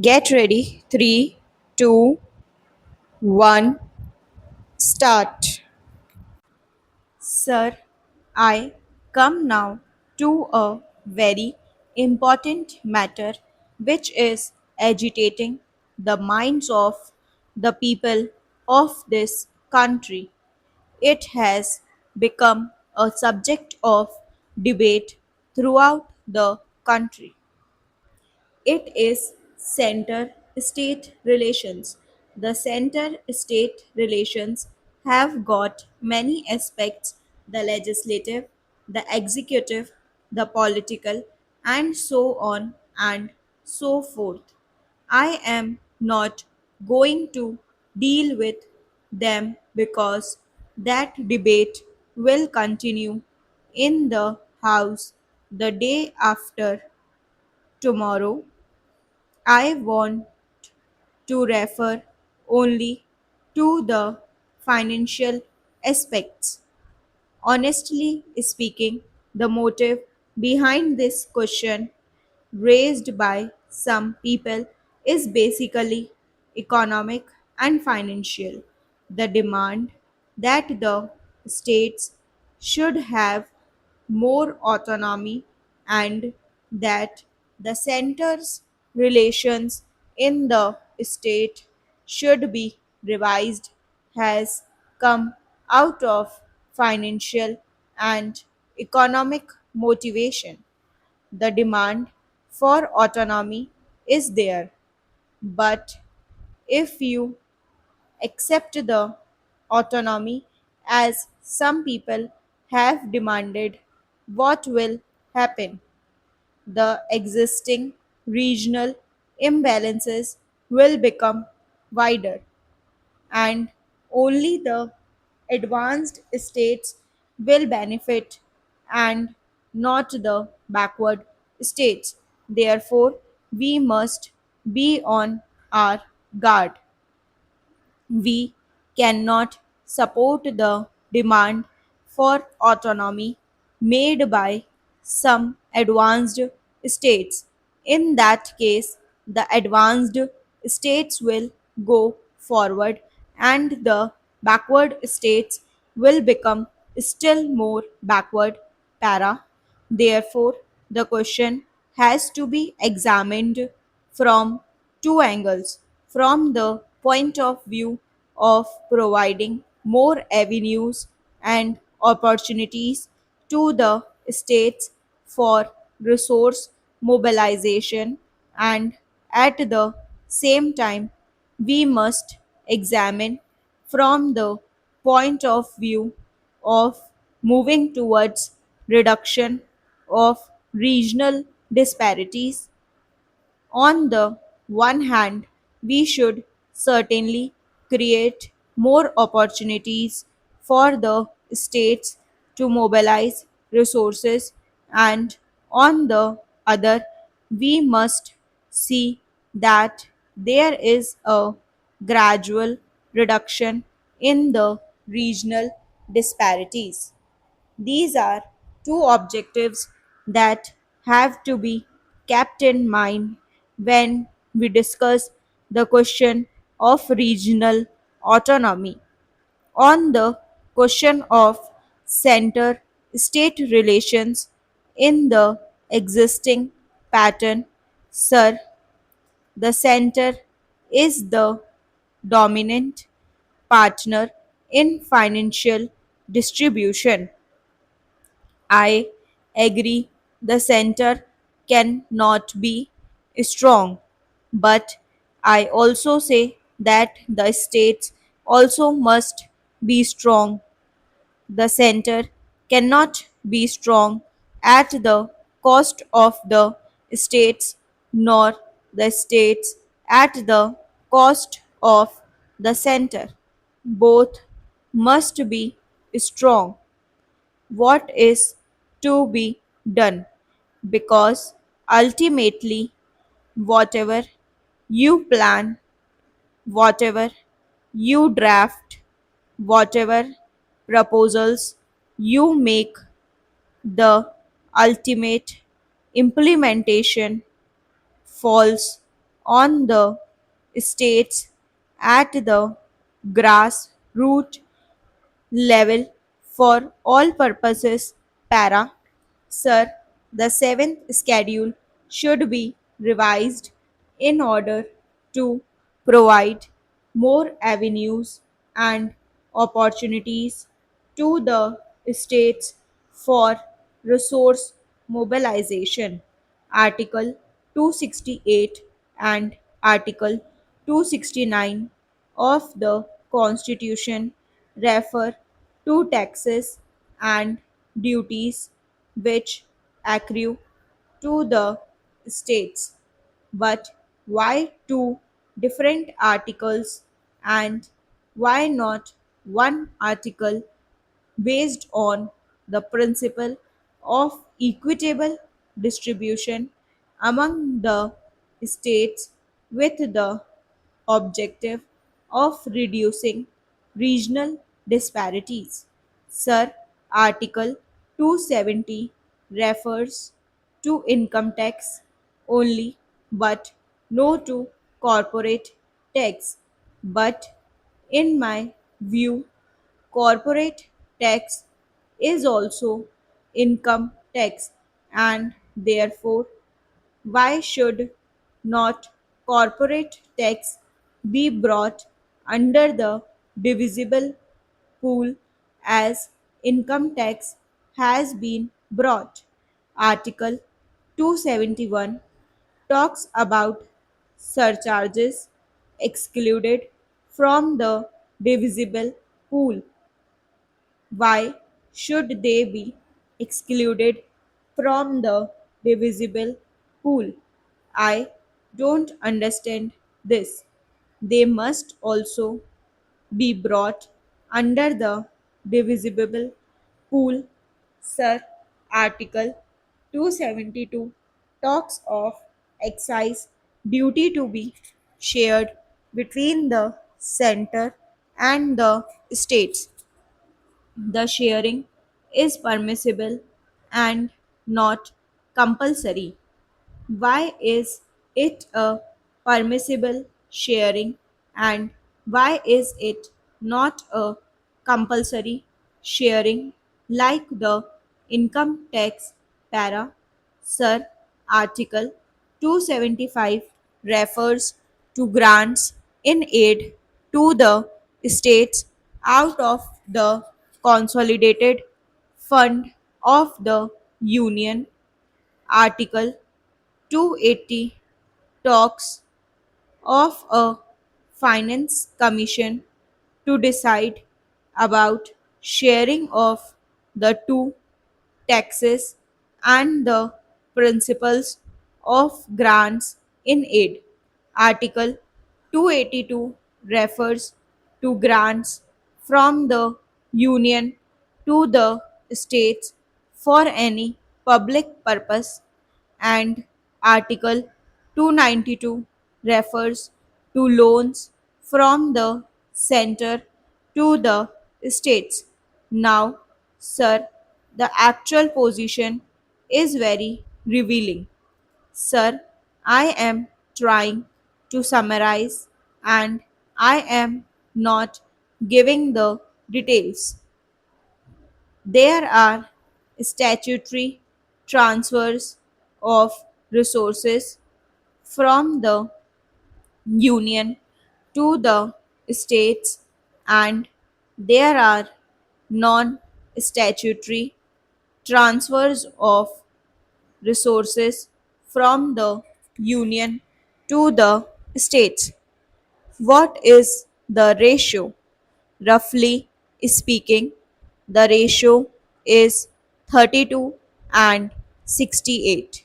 Get ready. Three, two, one, start. Sir, I come now to a very important matter which is agitating the minds of the people of this country. It has become a subject of debate throughout the country. It is center state relations. The center state relations have got many aspects: the legislative, the executive, the political, and so on and so forth. I am not going to deal with them because that debate will continue in the House the day after tomorrow. I want to refer only to the financial aspects. Honestly speaking, the motive behind this question raised by some people is basically economic and financial. The demand that the states should have more autonomy and that the center's relations in the state should be revised has come out of financial and economic motivation. The demand for autonomy is there, but if you accept the autonomy as some people have demanded, what will happen? The existing regional imbalances will become wider, and only the advanced states will benefit and not the backward states. Therefore, we must be on our guard. We cannot support the demand for autonomy made by some advanced states. In that case, the advanced states will go forward and the backward states will become still more backward. Therefore, the question has to be examined from two angles: from the point of view of providing more avenues and opportunities to the states for resource mobilization, and at the same time, we must examine from the point of view of moving towards reduction of regional disparities. On the one hand, we should certainly create more opportunities for the states to mobilize resources, and on the other, we must see that there is a gradual reduction in the regional disparities. These are two objectives that have to be kept in mind when we discuss the question of regional autonomy. On the question of center state relations in the existing pattern, sir, the center is the dominant partner in financial distribution. I agree the center cannot be strong, but I also say that the states also must be strong. The center cannot be strong at the cost of the states, nor the states at the cost of the center. Both must be strong. What is to be done? Because ultimately, whatever you plan, whatever you draft, whatever proposals you make, the ultimate implementation falls on the states at the grassroots level for all purposes. Para. Sir, the seventh schedule should be revised in order to provide more avenues and opportunities to the states for resource mobilization. Article 268 and Article 269 of the Constitution refer to taxes and duties which accrue to the states. But why two different articles and why not one article based on the principle of equitable distribution among the states with the objective of reducing regional disparities. Sir, Article 270 refers to income tax only but no to corporate tax. But in my view, corporate tax is also income tax, and therefore why should not corporate tax be brought under the divisible pool as income tax has been brought? Article 271 talks about surcharges excluded from the divisible pool. Why should they be excluded from the divisible pool? I don't understand this. They must also be brought under the divisible pool. Sir, Article 272 talks of excise duty to be shared between the center and the states. The sharing is permissible and not compulsory. Why is it a permissible sharing and why is it not a compulsory sharing like the income tax para? Sir, Article 275 refers to grants in aid to the states out of the consolidated fund of the Union. Article 280 talks of a finance commission to decide about sharing of the two taxes and the principles of grants in aid. Article 282 refers to grants from the Union to the states for any public purpose, and Article 292 refers to loans from the center to the states. Now, sir, the actual position is very revealing. Sir, I am trying to summarize and I am not giving the details. There are statutory transfers of resources from the union to the states, and there are non statutory transfers of resources from the union to the states. What is the ratio? Roughly speaking, the ratio is 32 and 68.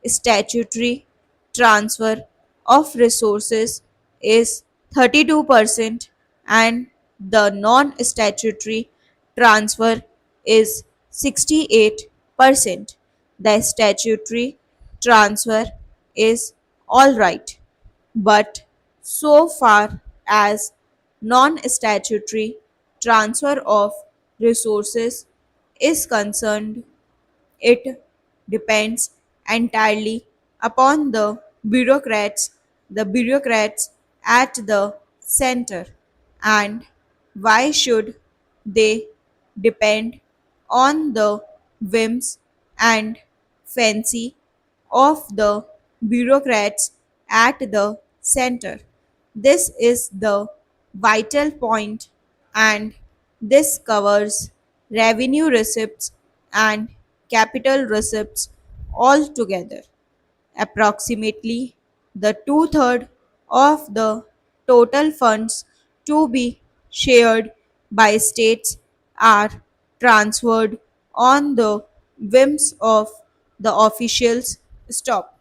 Statutory transfer of resources is 32% and the non statutory transfer is 68%. The statutory transfer is alright, but so far as non statutory transfer of resources is concerned, it depends entirely upon the bureaucrats the bureaucrats at the center, and why should they depend on the whims and fancy of the bureaucrats at the center? This is the vital point, and this covers revenue receipts and capital receipts altogether. Approximately the two-thirds of the total funds to be shared by states are transferred on the whims of the officials. Stop.